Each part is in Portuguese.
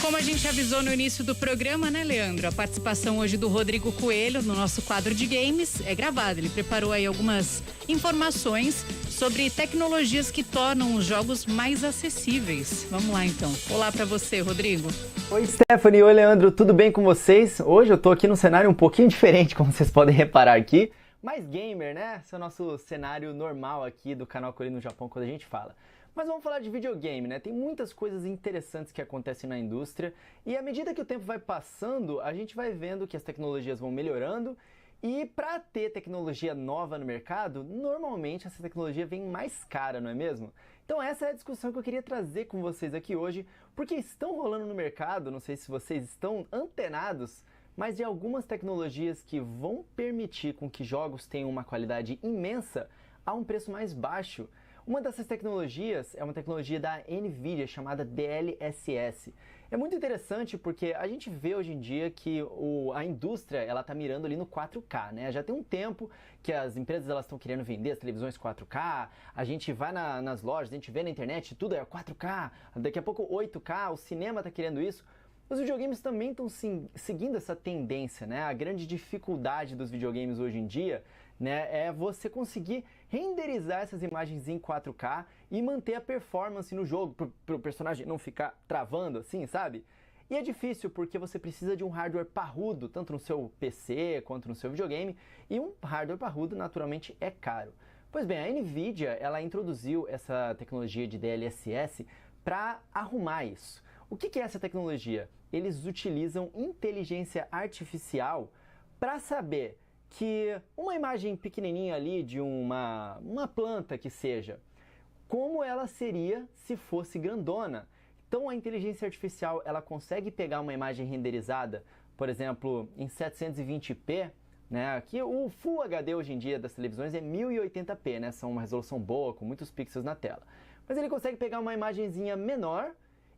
Como a gente avisou no início do programa, né, Leandro? A participação hoje do Rodrigo Coelho no nosso quadro de games é gravada. Ele preparou aí algumas informações sobre tecnologias que tornam os jogos mais acessíveis. Vamos lá, então. Olá para você, Rodrigo. Oi, Stephanie. Oi, Leandro. Tudo bem com vocês? Hoje eu tô aqui num cenário um pouquinho diferente, como vocês podem reparar aqui. Mais gamer, né? Esse é o nosso cenário normal aqui do canal Coreia no Japão quando a gente fala. Mas vamos falar de videogame, né? Tem muitas coisas interessantes que acontecem na indústria e à medida que o tempo vai passando, a gente vai vendo que as tecnologias vão melhorando e para ter tecnologia nova no mercado, normalmente essa tecnologia vem mais cara, não é mesmo? Então essa é a discussão que eu queria trazer com vocês aqui hoje, porque estão rolando no mercado, não sei se vocês estão antenados, mas de algumas tecnologias que vão permitir com que jogos tenham uma qualidade imensa a um preço mais baixo. Uma dessas tecnologias é uma tecnologia da NVIDIA chamada DLSS. É muito interessante porque a gente vê hoje em dia que a indústria ela está mirando ali no 4K, né? Já tem um tempo que as empresas elas estão querendo vender as televisões 4K, a gente vai nas lojas, a gente vê na internet, tudo é 4K, daqui a pouco 8K, o cinema está querendo isso. Os videogames também estão seguindo essa tendência, né? A grande dificuldade dos videogames hoje em dia, né, é você conseguir renderizar essas imagens em 4K e manter a performance no jogo, para o personagem não ficar travando assim, sabe? E é difícil porque você precisa de um hardware parrudo, tanto no seu PC quanto no seu videogame, e um hardware parrudo naturalmente é caro. Pois bem, a NVIDIA ela introduziu essa tecnologia de DLSS para arrumar isso. O que é essa tecnologia? Eles utilizam inteligência artificial para saber que uma imagem pequenininha ali de uma planta que seja, como ela seria se fosse grandona. Então a inteligência artificial ela consegue pegar uma imagem renderizada, por exemplo, em 720p, né? Aqui o Full HD hoje em dia das televisões é 1080p, né? São uma resolução boa, com muitos pixels na tela. Mas ele consegue pegar uma imagenzinha menor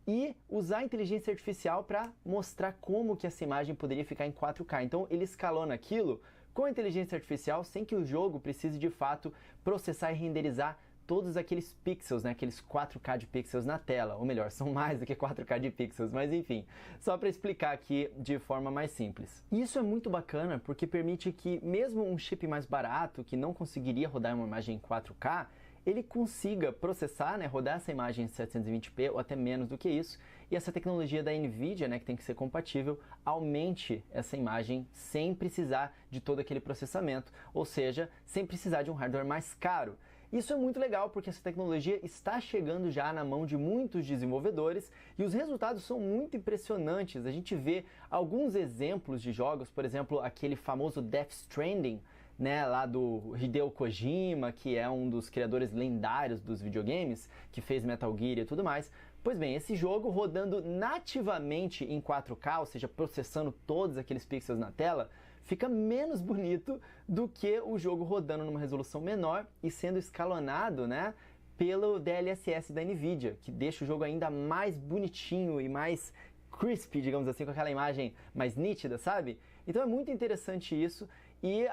e usar a inteligência artificial para mostrar como que essa imagem poderia ficar em 4K. Então ele escalona aquilo com a inteligência artificial sem que o jogo precise de fato processar e renderizar todos aqueles pixels, né, aqueles 4K de pixels na tela, ou melhor, são mais do que 4K de pixels, mas enfim, só para explicar aqui de forma mais simples. E isso é muito bacana porque permite que mesmo um chip mais barato, que não conseguiria rodar uma imagem em 4K, ele consiga processar, né, rodar essa imagem em 720p ou até menos do que isso, e essa tecnologia da NVIDIA, né, que tem que ser compatível, aumente essa imagem sem precisar de todo aquele processamento, ou seja, sem precisar de um hardware mais caro. Isso é muito legal porque essa tecnologia está chegando já na mão de muitos desenvolvedores e os resultados são muito impressionantes. A gente vê alguns exemplos de jogos, por exemplo, aquele famoso Death Stranding, né, lá do Hideo Kojima, que é um dos criadores lendários dos videogames, que fez Metal Gear e tudo mais. Pois bem, esse jogo rodando nativamente em 4K, ou seja, processando todos aqueles pixels na tela, fica menos bonito do que o jogo rodando numa resolução menor e sendo escalonado, né, pelo DLSS da NVIDIA, que deixa o jogo ainda mais bonitinho e mais crispy, digamos assim, com aquela imagem mais nítida, sabe? Então é muito interessante isso. E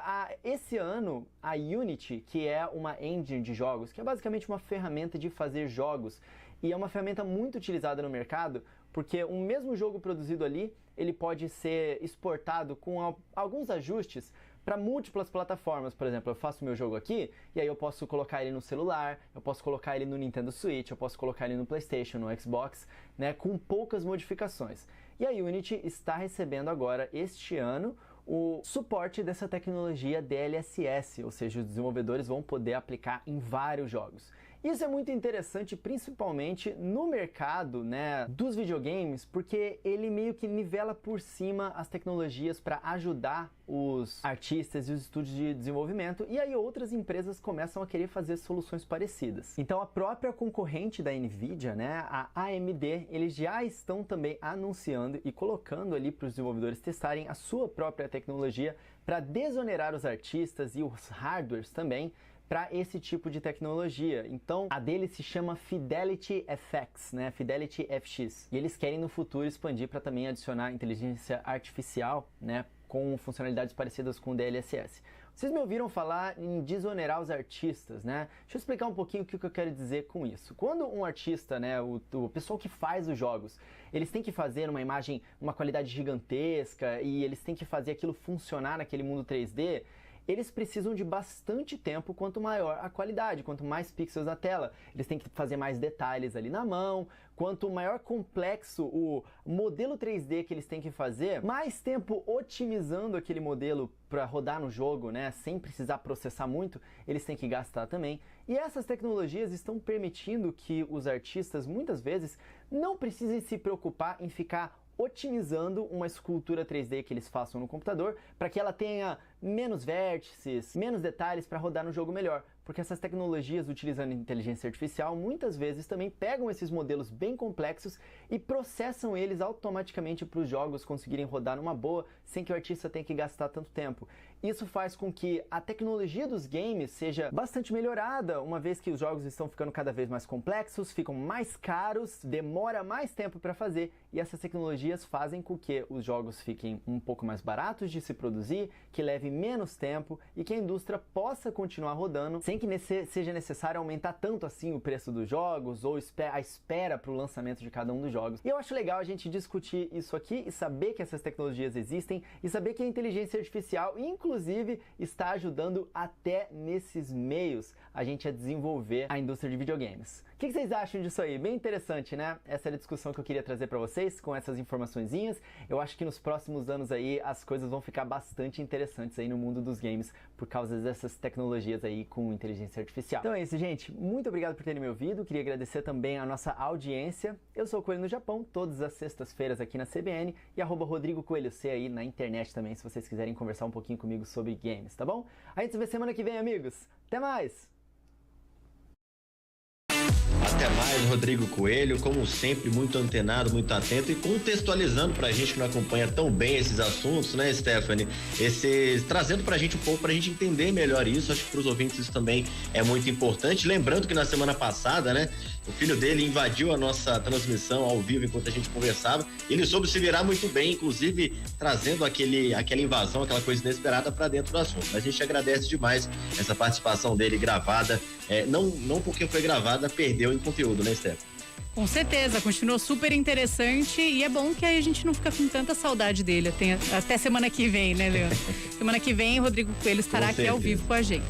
esse ano, a Unity, que é uma engine de jogos, que é basicamente uma ferramenta de fazer jogos, e é uma ferramenta muito utilizada no mercado, porque um mesmo jogo produzido ali, ele pode ser exportado com alguns ajustes para múltiplas plataformas. Por exemplo, eu faço meu jogo aqui, e aí eu posso colocar ele no celular, eu posso colocar ele no Nintendo Switch, eu posso colocar ele no PlayStation, no Xbox, né, com poucas modificações. E a Unity está recebendo agora, este ano, o suporte dessa tecnologia DLSS, ou seja, os desenvolvedores vão poder aplicar em vários jogos. Isso é muito interessante, principalmente no mercado, né, dos videogames, porque ele meio que nivela por cima as tecnologias para ajudar os artistas e os estúdios de desenvolvimento, e aí outras empresas começam a querer fazer soluções parecidas. Então a própria concorrente da NVIDIA, né, a AMD, eles já estão também anunciando e colocando ali para os desenvolvedores testarem a sua própria tecnologia para desonerar os artistas e os hardwares também para esse tipo de tecnologia. Então, a dele se chama Fidelity FX, né? Fidelity FX. E eles querem no futuro expandir para também adicionar inteligência artificial, né, com funcionalidades parecidas com o DLSS. Vocês me ouviram falar em desonerar os artistas, né? Deixa eu explicar um pouquinho o que eu quero dizer com isso. Quando um artista, né, o pessoal que faz os jogos, eles têm que fazer uma imagem, uma qualidade gigantesca e eles têm que fazer aquilo funcionar naquele mundo 3D, eles precisam de bastante tempo quanto maior a qualidade, quanto mais pixels na tela. Eles têm que fazer mais detalhes ali na mão, quanto maior complexo o modelo 3D que eles têm que fazer, mais tempo otimizando aquele modelo para rodar no jogo, né, sem precisar processar muito, eles têm que gastar também. E essas tecnologias estão permitindo que os artistas, muitas vezes, não precisem se preocupar em ficar otimizando uma escultura 3D que eles façam no computador para que ela tenha menos vértices, menos detalhes para rodar no jogo melhor. Porque essas tecnologias utilizando inteligência artificial muitas vezes também pegam esses modelos bem complexos e processam eles automaticamente para os jogos conseguirem rodar numa boa, sem que o artista tenha que gastar tanto tempo. Isso faz com que a tecnologia dos games seja bastante melhorada, uma vez que os jogos estão ficando cada vez mais complexos, ficam mais caros, demora mais tempo para fazer, e essas tecnologias fazem com que os jogos fiquem um pouco mais baratos de se produzir, que leve menos tempo e que a indústria possa continuar rodando sem que seja necessário aumentar tanto assim o preço dos jogos ou a espera para o lançamento de cada um dos jogos. E eu acho legal a gente discutir isso aqui e saber que essas tecnologias existem e saber que a inteligência artificial, inclusive, está ajudando até nesses meios a gente a desenvolver a indústria de videogames. O que vocês acham disso aí? Bem interessante, né? Essa era a discussão que eu queria trazer para vocês com essas informaçõezinhas. Eu acho que nos próximos anos aí as coisas vão ficar bastante interessantes aí no mundo dos games por causa dessas tecnologias aí com inteligência artificial. Então é isso, gente. Muito obrigado por terem me ouvido. Queria agradecer também a nossa audiência. Eu sou o Coelho no Japão, todas as sextas-feiras aqui na CBN e @Rodrigo Coelho C aí na internet também, se vocês quiserem conversar um pouquinho comigo sobre games, tá bom? A gente se vê semana que vem, amigos. Até mais! Até mais, Rodrigo Coelho, como sempre, muito antenado, muito atento e contextualizando pra gente que não acompanha tão bem esses assuntos, né, Stephanie? Trazendo pra gente um pouco, pra gente entender melhor isso. Acho que pros ouvintes isso também é muito importante. Lembrando que na semana passada, né, o filho dele invadiu a nossa transmissão ao vivo enquanto a gente conversava. Ele soube se virar muito bem, inclusive trazendo aquela invasão, aquela coisa inesperada pra dentro do assunto. A gente agradece demais essa participação dele gravada. Não porque foi gravada, perdeu em conteúdo, né, Steph? Com certeza, continuou super interessante e é bom que aí a gente não fica com tanta saudade dele. Até semana que vem, né, Leandro? Semana que vem, Rodrigo Coelho estará aqui ao vivo com a gente.